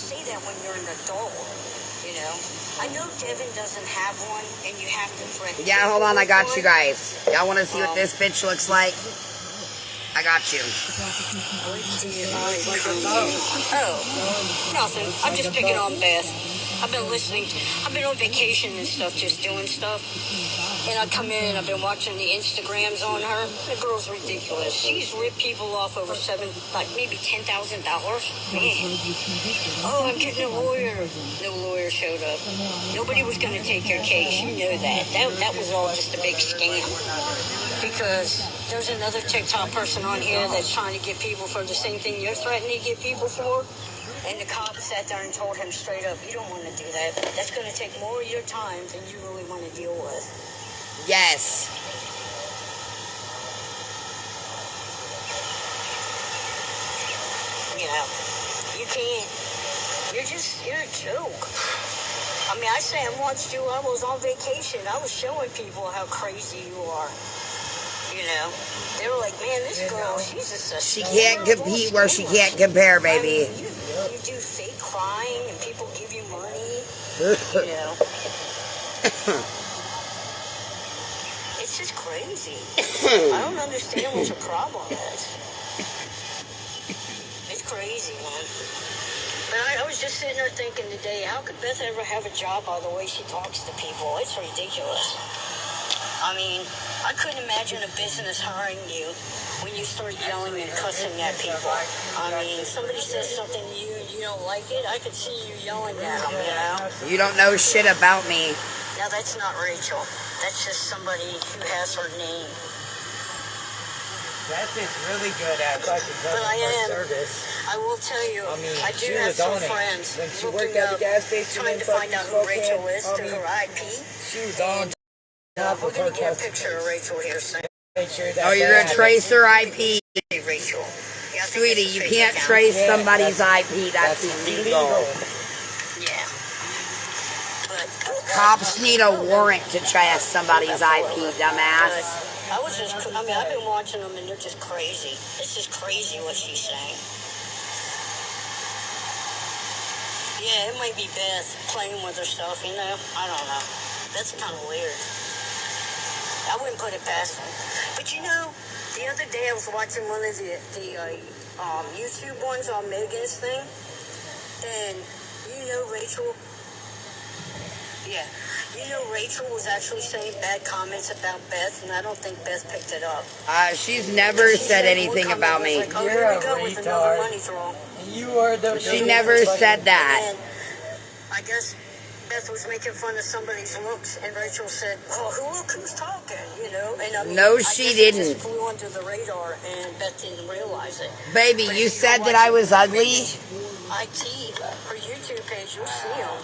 say that when you're an adult, you know. I know Devin doesn't have one, and you have to threaten. Yeah, hold on, I got you guys. Y'all want to see what this bitch looks like? I got you. Oh, nothing. I'm just picking on Beth. I've been listening. I've been on vacation and stuff, just doing stuff. And I come in, I've been watching the Instagrams on her. The girl's ridiculous. She's ripped people off over maybe $10,000. Man. Oh, I'm getting a lawyer. No lawyer showed up. Nobody was going to take your case. You know that. That was all just a big scam. Because there's another TikTok person on here that's trying to get people for the same thing you're threatening to get people for. And the cop sat there and told him straight up, you don't want to do that. That's going to take more of your time than you really want to deal with. Yes. You know, you can't. You're a joke. I mean, I say I watched you. I was on vacation. I was showing people how crazy you are. You know, they were like, man, this girl, she's a She can't compete where she can't compare, baby. I mean, you do fake crying and people give you money. You know. It's just crazy. I don't understand what your problem is. It's crazy, man. But I was just sitting there thinking today, how could Beth ever have a job by the way she talks to people? It's ridiculous. I mean, I couldn't imagine a business hiring you when you start yelling and cussing at people. I mean, somebody says something to you and you don't like it, I could see you yelling at them, you know? You don't know shit about me. Now, that's not Rachel. That's just somebody who has her name. That is really good at fucking customer service. I will tell you, I do she have was some on friends when she worked at the gas station trying to find out who Rachel is through her IP. She was on top We're of her going to get a picture of Rachel here soon. Oh, you're going to trace her IP. Rachel. Yeah, Sweetie, you can't trace somebody's IP. That's illegal. Yeah. But Cops need a warrant to trace somebody's IP, dumbass. I've been watching them and they're just crazy. It's just crazy what she's saying. Yeah, it might be Beth playing with herself, you know? I don't know. That's kind of weird. I wouldn't put it past them. But you know, the other day I was watching one of the YouTube ones on Megan's thing. And you know Rachel... Yeah. You know, Rachel was actually saying bad comments about Beth, and I don't think Beth picked it up. She's never said anything about me. Like, oh, here we go with another money throw. You are the... She never said that. And I guess Beth was making fun of somebody's looks, and Rachel said, oh, look who's talking, you know? And I mean, no, she didn't. It just flew under the radar, and Beth didn't realize it. Baby, you said that I was ugly? IT, her YouTube page, you'll see them.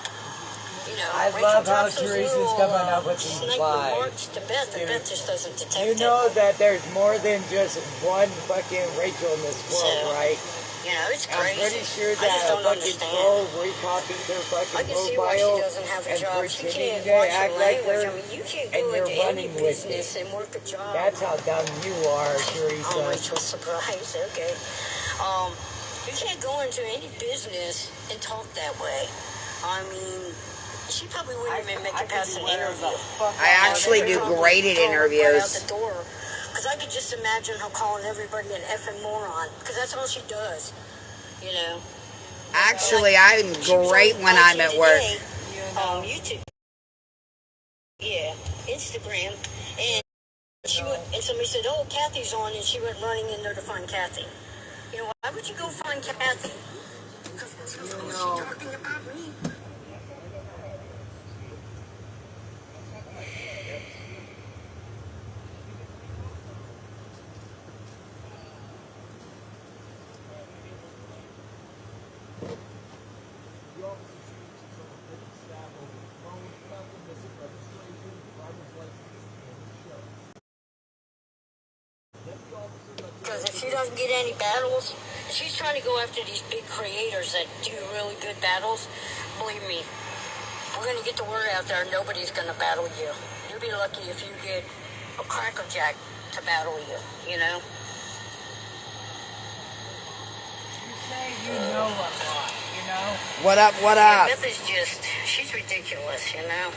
You know, I love how Teresa's coming up with these lies. To Beth, and Beth just doesn't detect You know that there's more than just one fucking Rachel in this world, right? You know, it's crazy. I'm pretty sure that a fucking troll recopied their fucking profile and pretending to act like her, and you're running with it. That's how dumb you are, Teresa. Oh, Rachel's surprised. Okay. You can't go into any business and talk that way. I mean... She probably wouldn't even make it past an interview. I actually do great at interviews. Because I could just imagine her calling everybody an effing moron. Because that's all she does. You know? Actually, I'm great when I'm at work. YouTube. Yeah. Instagram. And somebody said, oh, Kathy's on. And she went running in there to find Kathy. You know, why would you go find Kathy? Because she's talking about me. Because if she doesn't get any battles, she's trying to go after these big creators that do really good battles. Believe me, we're going to get the word out there. Nobody's going to battle you. You'll be lucky if you get a crackerjack to battle you, you know? You say you know a lot, you know? What up, what up? Beth is just, she's ridiculous, you know?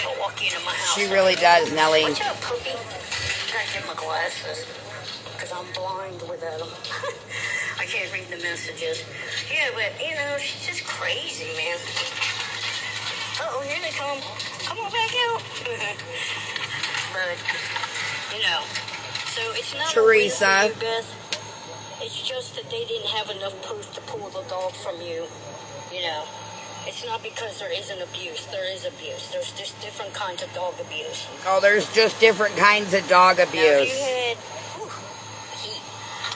I'll walk into my house. She really does, Nelly. Watch out, puppy. I get my glasses because I'm blind without them. I can't read the messages. Yeah, but, you know, she's just crazy, man. Uh-oh, here they come. Come on back out. But, you know, so it's not Teresa. a win for you, Beth. It's just that they didn't have enough proof to pull the dog from you, you know. It's not because there isn't abuse. There is abuse. There's just different kinds of dog abuse. Oh, there's just different kinds of dog Now, abuse.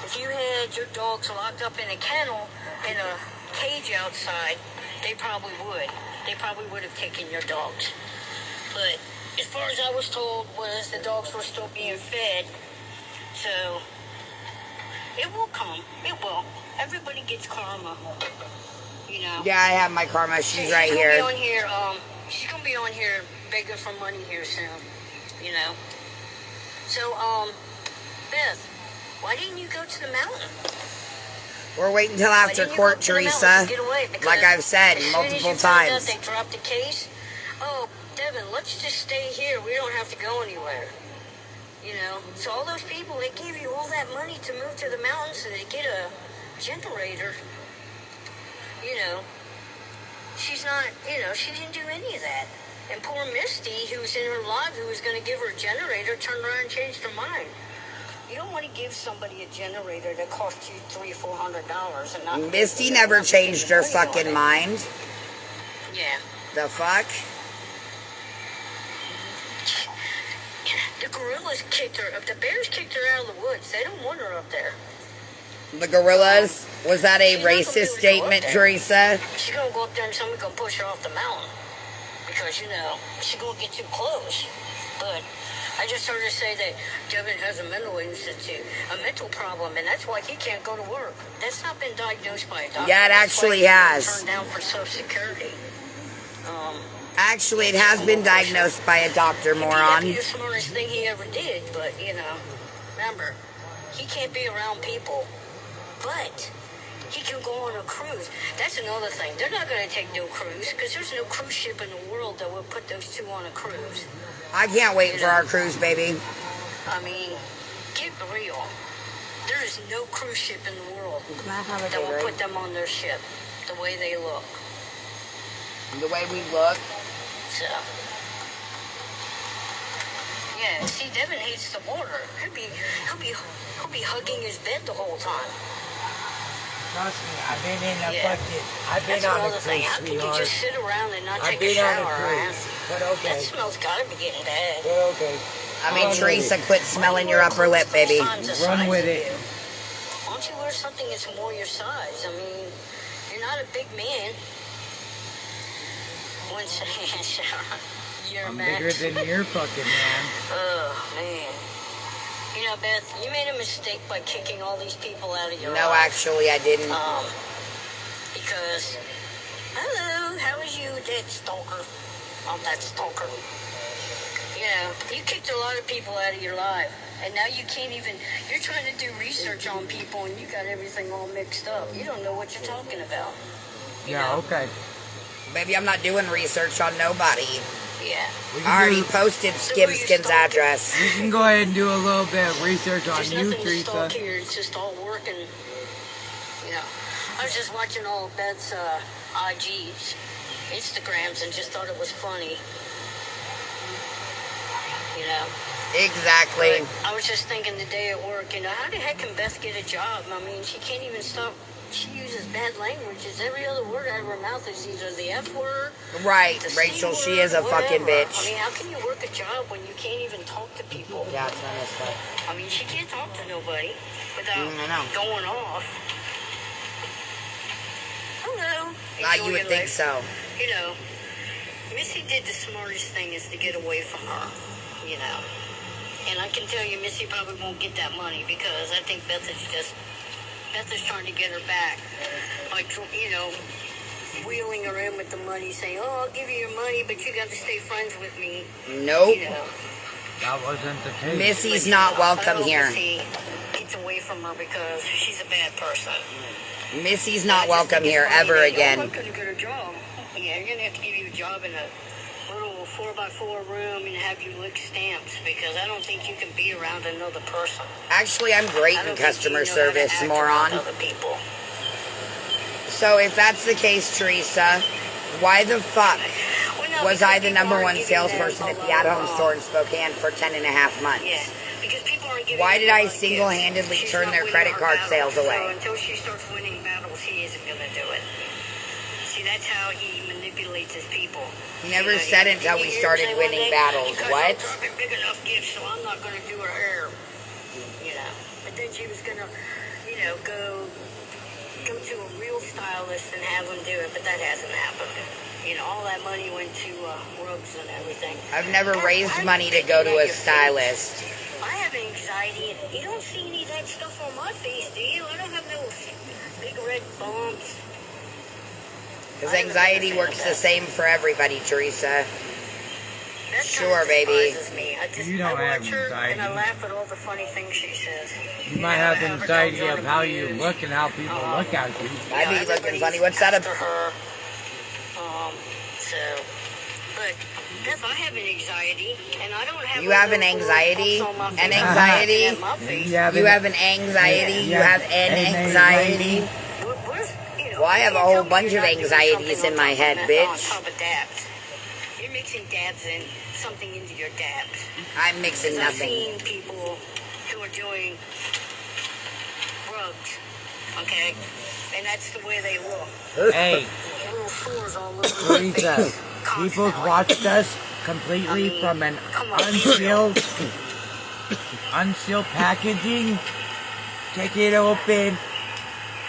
if you had your dogs locked up in a kennel in a cage outside, they probably would. They probably would have taken your dogs. But as far as I was told, was the dogs were still being fed. So it will come. It will. Everybody gets karma. You know. Yeah, I have my karma. She's right gonna here. Be on here. She's gonna be on here begging for money here soon. You know. So, Beth, why didn't you go to the mountain? We're waiting until after court, Teresa. Like I've said multiple times. They dropped the case. Oh, Devin, let's just stay here. We don't have to go anywhere. You know. So all those people, they gave you all that money to move to the mountains so they get a generator. You know, she's not, you know, she didn't do any of that. And poor Misty, who was in her life, who was going to give her a generator, turned around and changed her mind. You don't want to give somebody a generator that costs you $300-400 and not. Misty never changed her fucking mind. Yeah. The fuck? The gorillas kicked her, the bears kicked her out of the woods. They don't want her up there. The gorillas? Was that a racist statement, Teresa? She's going to go up there and somebody's going to push her off the mountain. Because, you know, she's going to get too close. But I just heard her say that Devin has a mental institute, a mental problem, and that's why he can't go to work. That's not been diagnosed by a doctor. Yeah, it actually has. Turned down for Social Security. Actually, it has been diagnosed by a doctor, moron. That'd be the smartest thing he ever did, but, you know, remember, he can't be around people. But he can go on a cruise. That's another thing. They're not going to take no cruise because there's no cruise ship in the world that would put those two on a cruise. I can't wait for our cruise, baby. I mean, get real. There is no cruise ship in the world that will put them on their ship the way they look. The way we look? So, yeah, see, Devin hates the water. He'll be hugging his bed the whole time. Trust me, I've been in a bucket. I've been That's on a another thing. cruise, How can you sweetheart. just sit around and not I've take a been on shower, a man? cruise, but okay. That smell's gotta be getting bad. But okay. I mean, Teresa, quit smelling your upper lip, baby. Run with it. Why don't you wear something that's more your size? I mean, you're not a big man. Once you're I'm max. bigger than your fucking man. Oh, man. You know, Beth, you made a mistake by kicking all these people out of your No, life. actually, I didn't. Because, hello, how is you, that stalker? I'm that stalker. You know, you kicked a lot of people out of your life. And now you can't even, you're trying to do research on people and you got everything all mixed up. You don't know what you're talking about. You know? Okay. Baby, I'm not doing research on nobody. Yeah. I already posted Skimskin's address. You can go ahead and do a little bit of research on There's you, nothing to Teresa. stalk here. It's just all working. You know, I was just watching all of Beth's IGs, Instagrams, and just thought it was funny. You know. Exactly. But I was just thinking today at work, you know, how the heck can Beth get a job? I mean, she can't even stop. She uses bad languages. Every other word out of her mouth is either the F word. Right, the Rachel, C she is a word, fucking whatever. bitch. I mean, how can you work a job when you can't even talk to people? Yeah, it's not this way. I mean, she can't talk to nobody without I know. going off. Hello. Not you would think so. You know, Missy did the smartest thing is to get away from her, you know. And I can tell you Missy probably won't get that money because I think Beth is trying to get her back. Like, you know, wheeling her in with the money, saying, oh, I'll give you your money, but you got to stay friends with me. Nope. You know. That wasn't the case. Missy's not welcome here. Missy gets away from her because she's a bad person. Missy's not welcome here ever again. I'm going to get a job. Yeah, you're going to have to give you a job in a little 4x4 room and have you lick stamps because I don't think you can be around another person. Actually, I'm great in customer service, moron. Other people. So if that's the case, Teresa, why the fuck was I the #1 salesperson at the at-home store in Spokane for 10.5 months? Yeah, because people aren't giving Why did I gifts. single-handedly She's turn not their winning credit her card battles, sales so away? until she starts winning battles, he isn't going to do it. See, that's how he manipulates his people. He never said it until we started winning battles. What? I'm big enough gifts, so I'm not going to do her hair. You know, but then she was going to, go to a real stylist and have him do it, but that hasn't happened. All that money went to rugs and everything. I've never raised money to go to a stylist. I have anxiety, and you don't see any of that stuff on my face, do you? I don't have no big red bumps. Because anxiety works the same for everybody, Teresa. That Sure, kind of baby. despises me. You don't I have watch her anxiety. and I laugh at all the funny things she says. You might have the her anxiety dogs of on how you abuse. look and how people look at you. I'd be looking Everybody's funny. What's that after about? her. But Beth, I have an anxiety, and I don't have. You have an anxiety? An anxiety? You have an anxiety? You have an anxiety? Well, I have a whole bunch of anxieties in my head, bitch. On top of dabs. You're mixing dabs in something into your dabs. I'm mixing I've nothing. seen people who are doing drugs, okay? And that's the way they look. Hey, Little sores all over their Teresa, face. people Constantly. watched us completely from an unsealed packaging. Take it open,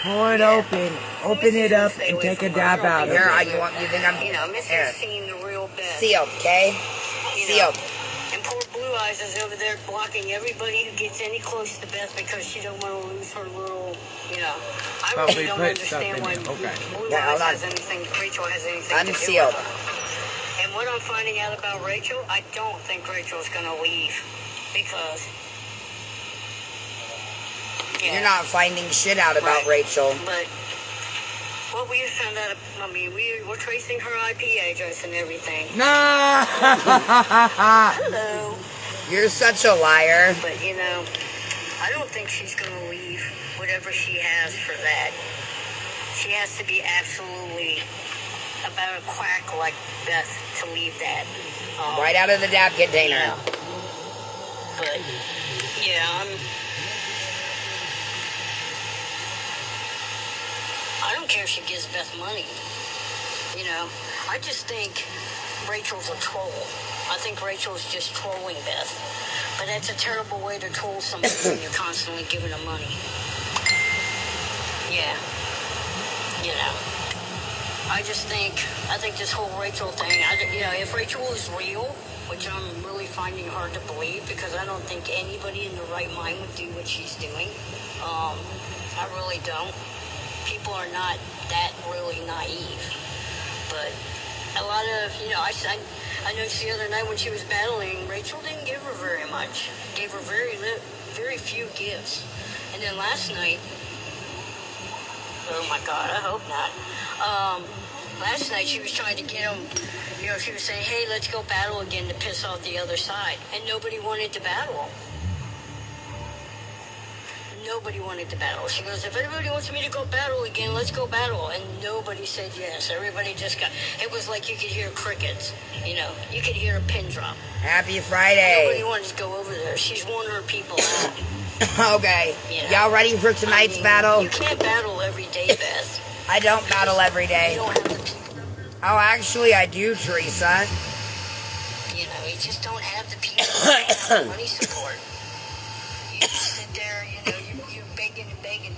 pull it open it up, and take a dab out of Here, it. you think I'm... Missy's Here. seen the real best. Sealed, okay? Sealed. And poor Blue Eyes is over there blocking everybody who gets any close to Beth because she don't want to lose her little, I But really we don't put understand stuff why in it, okay. Blue Yeah, hold Eyes on. has anything, Rachel has anything Unsealed. to do with her. And what I'm finding out about Rachel, I don't think Rachel's going to leave because... Yeah. You're not finding shit out about Right. Rachel. But what we found out, we're tracing her IP address and everything. No! Hello. You're such a liar. But, I don't think she's going to leave whatever she has for that. She has to be absolutely about a quack like Beth to leave that. Right out of the dab container. But, yeah, I don't care if she gives Beth money. I just think Rachel's a troll. I think Rachel's just trolling Beth. But that's a terrible way to troll somebody when you're constantly giving them money. Yeah. I think this whole Rachel thing, if Rachel is real, which I'm really finding hard to believe because I don't think anybody in their right mind would do what she's doing. I really don't. People are not that really naive. But a lot of, I noticed the other night when she was battling, Rachel didn't give her very much. Gave her very few gifts. And then last night, oh my God, I hope not. Last night she was trying to get him, she was saying, hey, let's go battle again to piss off the other side. And nobody wanted to battle. Nobody wanted to battle. She goes, if anybody wants me to go battle again, let's go battle. And nobody said yes. Everybody just it was like you could hear crickets. You could hear a pin drop. Happy Nobody Friday. wanted to go over there. She's won her people out. Okay. Y'all ready for tonight's battle? You can't battle every day, Beth. I don't battle every You day. don't have the people. Oh, actually, I do, Teresa. You just don't have the people that have money support. You just sit there, you're begging and begging.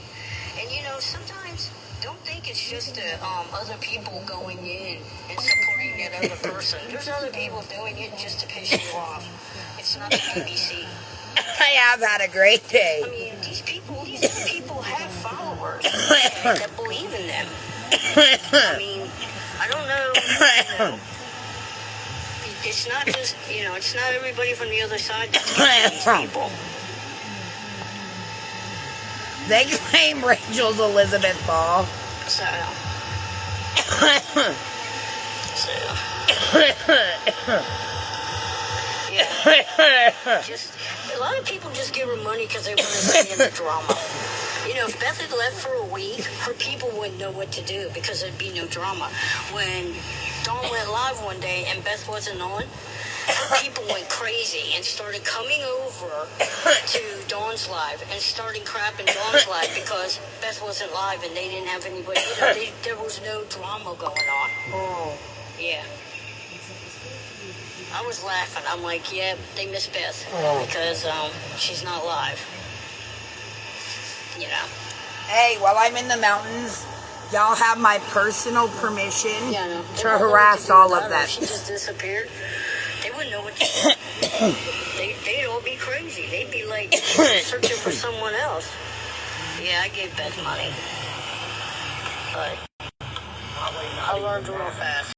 And, sometimes don't think it's just other people going in and supporting that other person. There's other people doing it just to piss you off. It's not the BBC. I have had a great day. I mean, these other people have followers that believe in them. I mean, I don't know. It's not just, it's not everybody from the other side that's these people. They claim Rachel's Elizabeth Ball. So. Yeah. Just a lot of people just give her money because they want to see in the drama. You know, if Beth had left for a week, her people wouldn't know what to do because there'd be no drama. When Dawn went live one day and Beth wasn't on, her people went crazy and started coming over to Dawn's live and starting crapping Dawn's live because Beth wasn't live and they didn't have anybody. You know, there was no drama going on. Oh. Yeah. I was laughing. I'm like, yeah, they miss Beth because she's not live. You know. Hey, while I'm in the mountains, y'all have my personal permission to harass all of them. She just disappeared. They wouldn't know what to do. They'd all be crazy. They'd be like searching for someone else. Yeah, I gave Beth money. But I learned real fast.